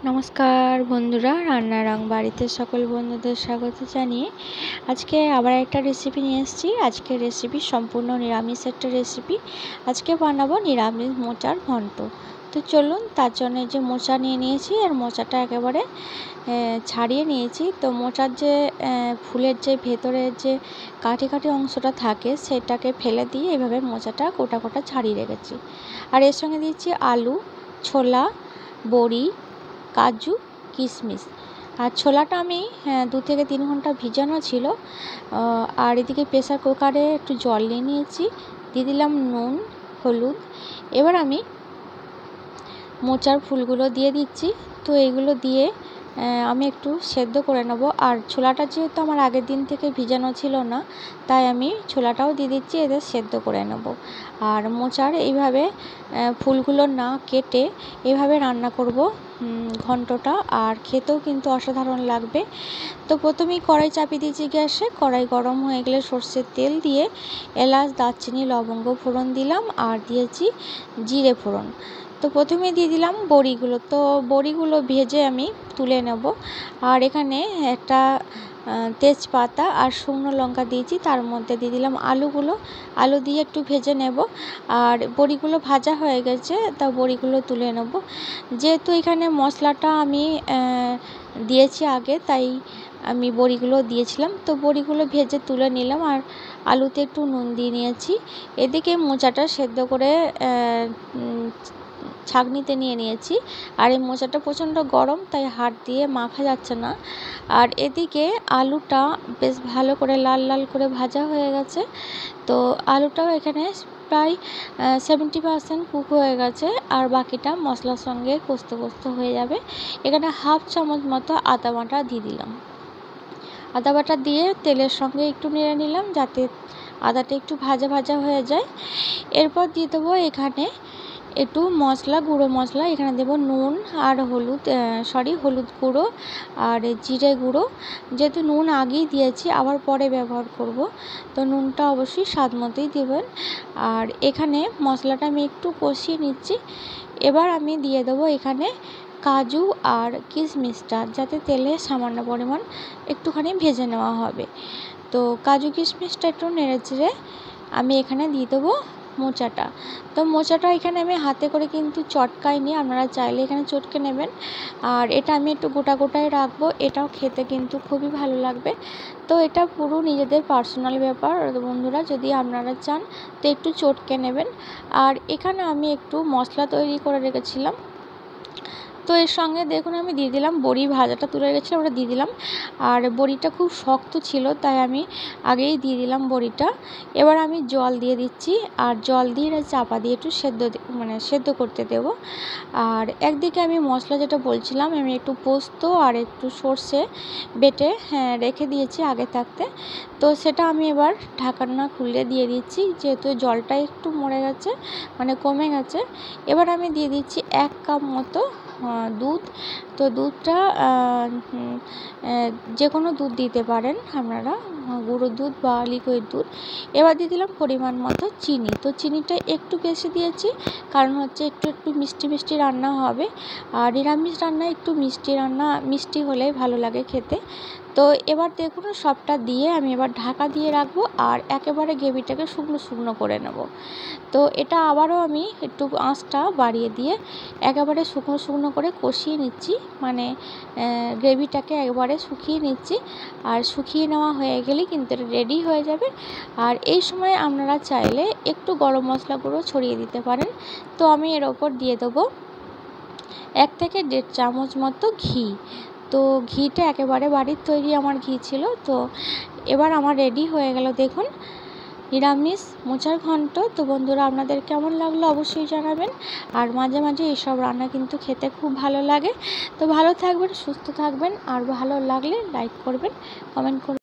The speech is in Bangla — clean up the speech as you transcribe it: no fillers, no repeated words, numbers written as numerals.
নমস্কার বন্ধুরা, রান্নার রং বাড়িতে সকল বন্ধুদের স্বাগত জানিয়ে আজকে আবার একটা রেসিপি নিয়ে এসেছি। আজকের রেসিপি সম্পূর্ণ নিরামিষ একটা রেসিপি। আজকে বানাবো নিরামিষ মোচার ঘন্ট। তো চলুন, তার জন্য যে মোচা নিয়ে নিয়েছি আর মোচাটা একেবারে ছাড়িয়ে নিয়েছি। তো মোচার যে ফুলের যে ভেতরের যে কাঠি কাঠি অংশটা থাকে সেটাকে ফেলে দিয়ে এভাবে মোচাটা গোটা গোটা ছাড়িয়ে রেখেছি। আর এর সঙ্গে দিচ্ছি আলু, ছোলা, বড়ি, কাজু, কিশমিশ। আর ছোলাটা আমি 2 থেকে 3 ঘন্টা ভিজানো ছিল। আর এদিকে প্রেসার কুকারে একটু জল নিয়ে নিয়েছি, দিয়ে দিলাম নুন, হলুদ। এবার আমি মোচার ফুলগুলো দিয়ে দিচ্ছি। তো এইগুলো দিয়ে আমি একটু সেদ্ধ করে নেব। আর ছোলাটা যেহেতু আমার আগের দিন থেকে ভিজানো ছিল না, তাই আমি ছোলাটাও দিয়ে দিচ্ছি, এদের সেদ্ধ করে নেব। আর মোচার এইভাবে ফুলগুলো না কেটে এভাবে রান্না করব ঘন্টটা, আর খেতেও কিন্তু অসাধারণ লাগবে। তো প্রথমেই কড়াই চাপিয়ে দিয়েছি গ্যাসে। কড়াই গরম হয়ে গেলে সর্ষের তেল দিয়ে এলাচ, দারচিনি, লবঙ্গ ফোড়ন দিলাম, আর দিয়েছি জিরে ফোড়ন। তো প্রথমে দিয়ে দিলাম বড়িগুলো। তো বড়িগুলো ভেজে আমি তুলে নেব। আর এখানে একটা তেজপাতা আর শুকনো লঙ্কা দিয়েছি, তার মধ্যে দিয়ে দিলাম আলু দিয়ে একটু ভেজে নেব। আর বড়িগুলো ভাজা হয়ে গেছে, তা বড়িগুলো তুলে নেব। যেহেতু এখানে মশলাটা আমি দিয়েছি আগে, তাই আমি বড়িগুলো দিয়েছিলাম। তো বড়িগুলো ভেজে তুলে নিলাম, আর আলুতে একটু নুন দিয়ে নিয়েছি। এদিকে মোচাটা সেদ্ধ করে ছাঁকনিতে নিয়ে নিয়েছি। আর এই মোচাটা প্রচণ্ড গরম, তাই হাত দিয়ে মাখা যাচ্ছে না। আর এদিকে আলুটা বেশ ভালো করে লাল লাল করে ভাজা হয়ে গেছে। তো আলুটাও এখানে প্রায় 70% কুক হয়ে গেছে, আর বাকিটা মশলার সঙ্গে কষতে কষতে হয়ে যাবে। এখানে হাফ চামচ মতো আদা বাটা দিয়ে দিলাম। আদা বাটা দিয়ে তেলের সঙ্গে একটু নেড়ে নিলাম, যাতে আদাটা একটু ভাজা ভাজা হয়ে যায়। এরপর দিয়ে দেবো এখানে একটু গুঁড়ো মশলা। এখানে দেবো নুন আর হলুদ গুঁড়ো আর জিরে গুঁড়ো। যেহেতু নুন আগেই দিয়েছি, আবার পরে ব্যবহার করব, তো নুনটা অবশ্যই স্বাদ মতোই দেবেন। আর এখানে মশলাটা আমি একটু কষিয়ে নিচ্ছি। এবার আমি দিয়ে দেবো এখানে কাজু আর কিশমিশটা, যাতে তেলে সামান্য পরিমাণ একটুখানি ভেজে নেওয়া হবে। তো কাজু কিশমিশটা একটু নেড়ে চেড়ে আমি এখানে দিয়ে দেবো মোচাটা। তো মোচাটা এখানে আমি হাতে করে কিন্তু চটকাইনি, আপনারা চাইলে এখানে চটকে নেবেন। আর এটা আমি একটু গোটা গোটায় রাখবো, এটাও খেতে কিন্তু খুবই ভালো লাগবে। তো এটা পুরো নিজেদের পার্সোনাল ব্যাপার বন্ধুরা, যদি আপনারা চান তো একটু চটকে নেবেন। আর এখানে আমি একটু মশলা তৈরি করে রেখেছিলাম। তো এর সঙ্গে দেখুন আমি দিয়ে দিলাম বড়ি ভাজাটা তুলে রেখেছিলাম, ওটা দিয়ে দিলাম। আর বড়িটা খুব শক্ত ছিল, তাই আমি আগেই দিয়ে দিলাম বড়িটা। এবার আমি জল দিয়ে দিচ্ছি, আর জল দিয়ে চাপা দিয়ে একটু সেদ্ধ করতে দেব। আর একদিকে আমি মশলা যেটা বলছিলাম, আমি একটু পোস্ত আর একটু সর্ষে বেটে রেখে দিয়েছি আগে থাকতে। তো সেটা আমি এবার ঢাকনা খুলে দিয়ে দিচ্ছি, যেহেতু জলটা একটু মরে গেছে, কমে গেছে। এবার আমি দিয়ে দিচ্ছি 1 কাপ মতো দুধ। তো দুধটা যে কোনো দুধ দিতে পারেন আপনারা, গুঁড়ো দুধ বা লিকুইড দুধ। এবার দিয়ে দিলাম পরিমাণ মতো চিনি। তো চিনিটা একটু বেশি দিয়েছি, কারণ হচ্ছে একটু মিষ্টি মিষ্টি রান্না হবে। আর নিরামিষ রান্নায় একটু মিষ্টি হলেই ভালো লাগে খেতে। তো এবার দেখুন সবটা দিয়ে আমি এবার ঢাকা দিয়ে রাখবো, আর একেবারে গ্রেভিটাকে শুকনো শুকনো করে নেব। তো এটা আবারও আমি একটু আঁচটা বাড়িয়ে দিয়ে একেবারে শুকনো শুকনো করে কষিয়ে নিচ্ছি, গ্রেভিটাকে একবারে শুকিয়ে নিচ্ছি। আর শুকিয়ে নেওয়া হয়ে গেলেই কিন্তু এটা রেডি হয়ে যাবে। আর এই সময় আপনারা চাইলে একটু গরম মশলা গুঁড়ো ছড়িয়ে দিতে পারেন। তো আমি এর ওপর দিয়ে দেবো 1 থেকে 1.5 চামচ মতো ঘি। তো ঘিটা একেবারে বাড়ির তৈরি আমার ঘি ছিল। তো এবার আমার রেডি হয়ে গেল দেখুন নিরামিষ মোচার ঘন্ট। তো বন্ধুরা, আপনাদের কেমন লাগলো অবশ্যই জানাবেন। আর মাঝে মাঝে এইসব রান্না কিন্তু খেতে খুব ভালো লাগে। তো ভালো থাকবেন, সুস্থ থাকবেন, আর ভালো লাগলে লাইক করবেন, কমেন্ট করবেন।